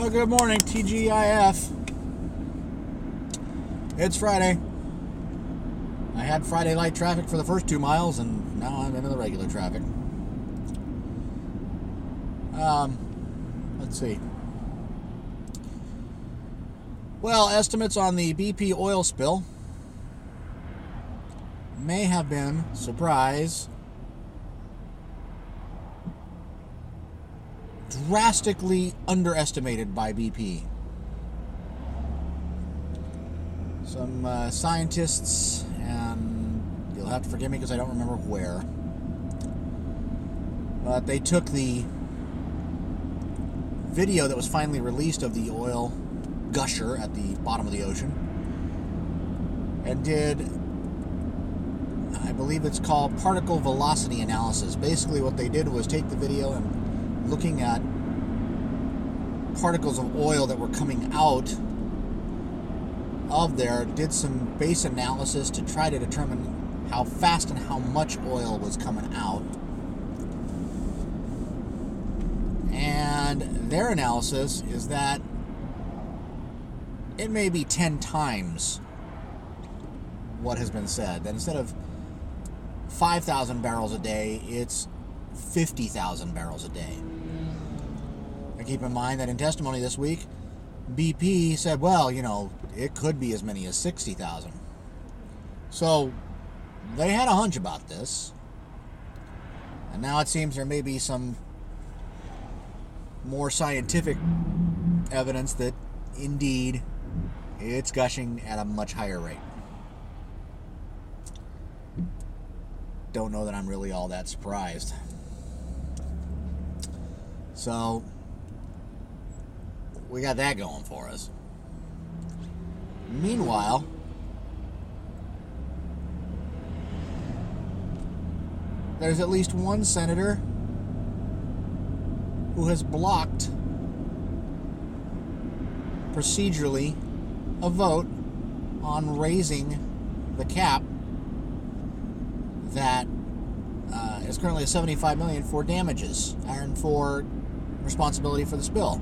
Well, good morning, TGIF. It's Friday. I had Friday light traffic for the first 2 miles, and now I'm into the regular traffic. Let's see. Well, estimates on the BP oil spill may have been, surprise, drastically underestimated by BP. Some scientists, and you'll have to forgive me because I don't remember where, but they took the video that was finally released of the oil gusher at the bottom of the ocean and did, I believe it's called particle velocity analysis. Basically what they did was take the video and looking at particles of oil that were coming out of there, did some base analysis to try to determine how fast and how much oil was coming out. And their analysis is that it may be 10 times what has been said. That instead of 5,000 barrels a day, it's 50,000 barrels a day. And keep in mind that in testimony this week, BP said, well, you know, it could be as many as 60,000. So they had a hunch about this. And now it seems there may be some more scientific evidence that indeed it's gushing at a much higher rate. Don't know that I'm really all that surprised. So we got that going for us. Meanwhile, there's at least one senator who has blocked procedurally a vote on raising the cap that is currently at $75 million for damages and for responsibility for the spill.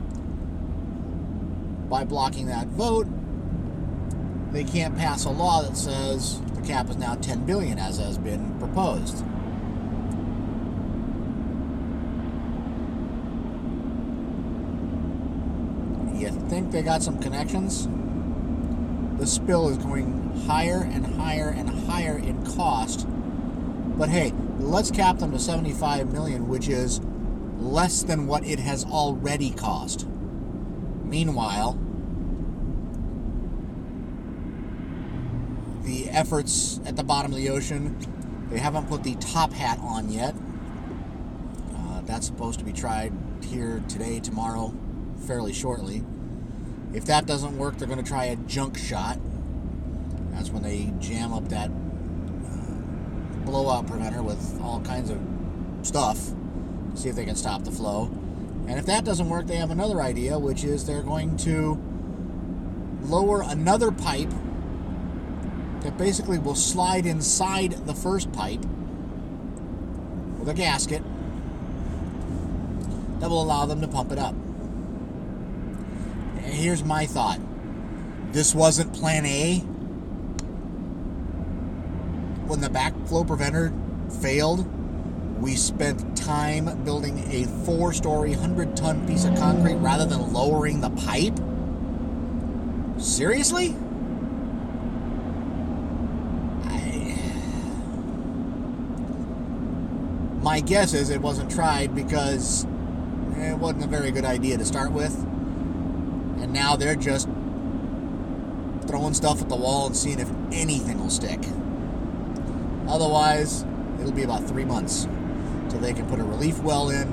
By blocking that vote, they can't pass a law that says the cap is now $10 billion as has been proposed. You think they got some connections? The spill is going higher and higher and higher in cost. But hey, let's cap them to $75 million, which is less than what it has already cost. Meanwhile, the efforts at the bottom of the ocean, they haven't put the top hat on yet. That's supposed to be tried here today, tomorrow, fairly shortly. If that doesn't work, they're going to try a junk shot. That's when they jam up that blowout preventer with all kinds of stuff, see if they can stop the flow. And if that doesn't work, they have another idea, which is they're going to lower another pipe that basically will slide inside the first pipe with a gasket that will allow them to pump it up. And here's my thought. This wasn't plan A. When the backflow preventer failed, we spent time building a 4-story, 100-ton piece of concrete rather than lowering the pipe? Seriously? My guess is it wasn't tried because it wasn't a very good idea to start with. And now they're just throwing stuff at the wall and seeing if anything will stick. Otherwise, it'll be about 3 months till they can put a relief well in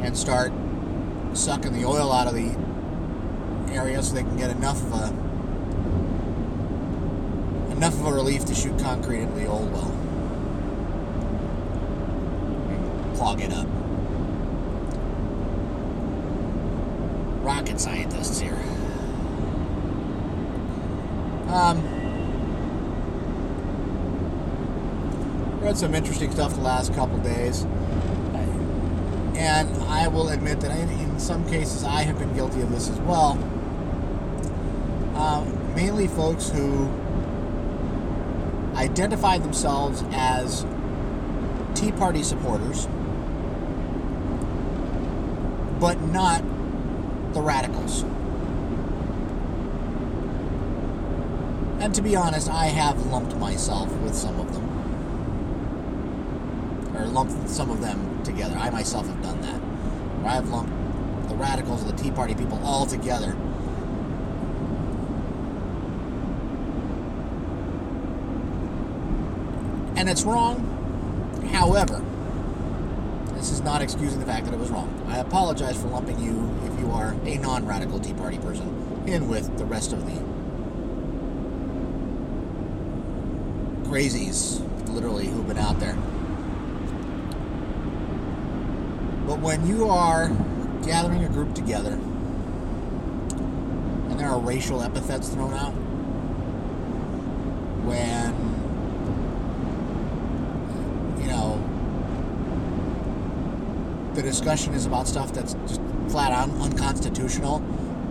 and start sucking the oil out of the area so they can get enough of a relief to shoot concrete into the old well. Clog it up. Rocket scientists here. Read some interesting stuff the last couple days. And I will admit that in some cases I have been guilty of this as well. Mainly folks who identify themselves as Tea Party supporters, but not the radicals. And to be honest, I have lumped myself with some of them. Or lumped some of them together. I myself have done that. Where I have lumped the radicals and the Tea Party people all together. And it's wrong. However, this is not excusing the fact that it was wrong. I apologize for lumping you, if you are a non-radical Tea Party person, in with the rest of the crazies, literally, who've been out there. But when you are gathering a group together, and there are racial epithets thrown out, when, you know, the discussion is about stuff that's just flat out unconstitutional,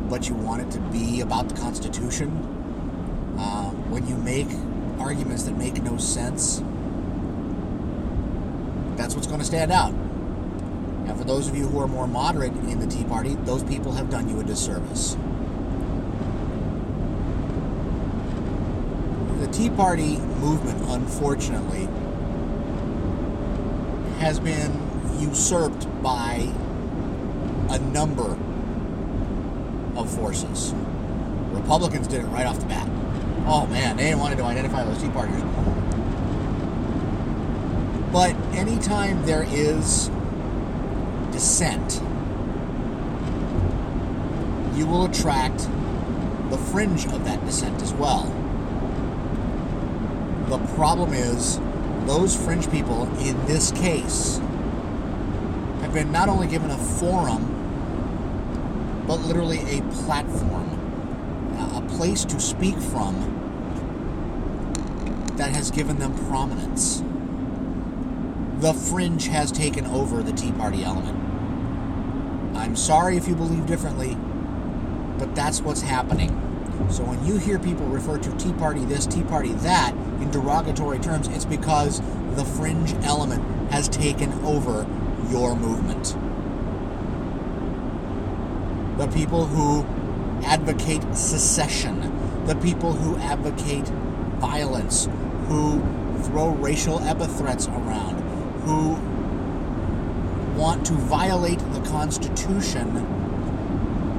but you want it to be about the Constitution, when you make arguments that make no sense, that's what's going to stand out. And for those of you who are more moderate in the Tea Party, those people have done you a disservice. The Tea Party movement, unfortunately, has been usurped by a number of forces. Republicans did it right off the bat. Oh man, they wanted to identify those Tea Partiers. But anytime there is dissent, you will attract the fringe of that dissent as well. The problem is, those fringe people, in this case, have been not only given a forum, but literally a platform, a place to speak from that has given them prominence. The fringe has taken over the Tea Party element. I'm sorry if you believe differently, but that's what's happening. So when you hear people refer to Tea Party this, Tea Party that, in derogatory terms, it's because the fringe element has taken over your movement. The people who advocate secession, the people who advocate violence, who throw racial epithets around, who want to violate the Constitution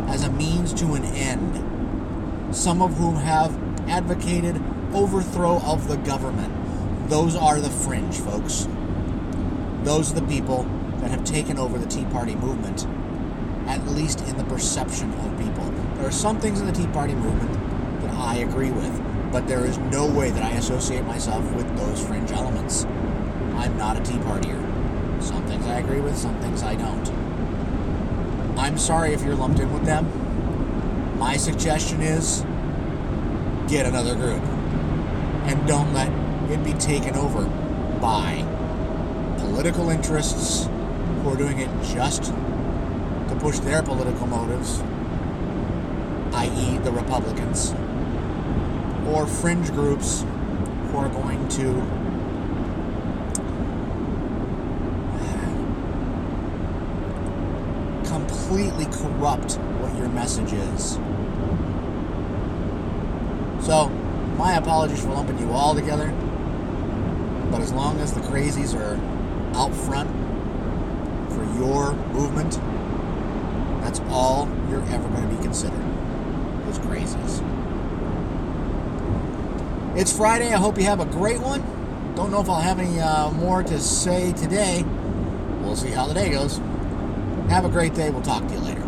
as a means to an end, some of whom have advocated overthrow of the government. Those are the fringe, folks. Those are the people that have taken over the Tea Party movement, at least in the perception of people. There are some things in the Tea Party movement that I agree with, but there is no way that I associate myself with those fringe elements. I'm not a Tea Partier. Some things I agree with, some things I don't. I'm sorry if you're lumped in with them. My suggestion is, get another group. And don't let it be taken over by political interests who are doing it just to push their political motives, i.e. the Republicans, or fringe groups who are going to completely corrupt what your message is. So, my apologies for lumping you all together, but as long as the crazies are out front for your movement, that's all you're ever going to be considered. Those crazies. It's Friday. I hope you have a great one. Don't know if I'll have any more to say today. We'll see how the day goes. Have a great day. We'll talk to you later.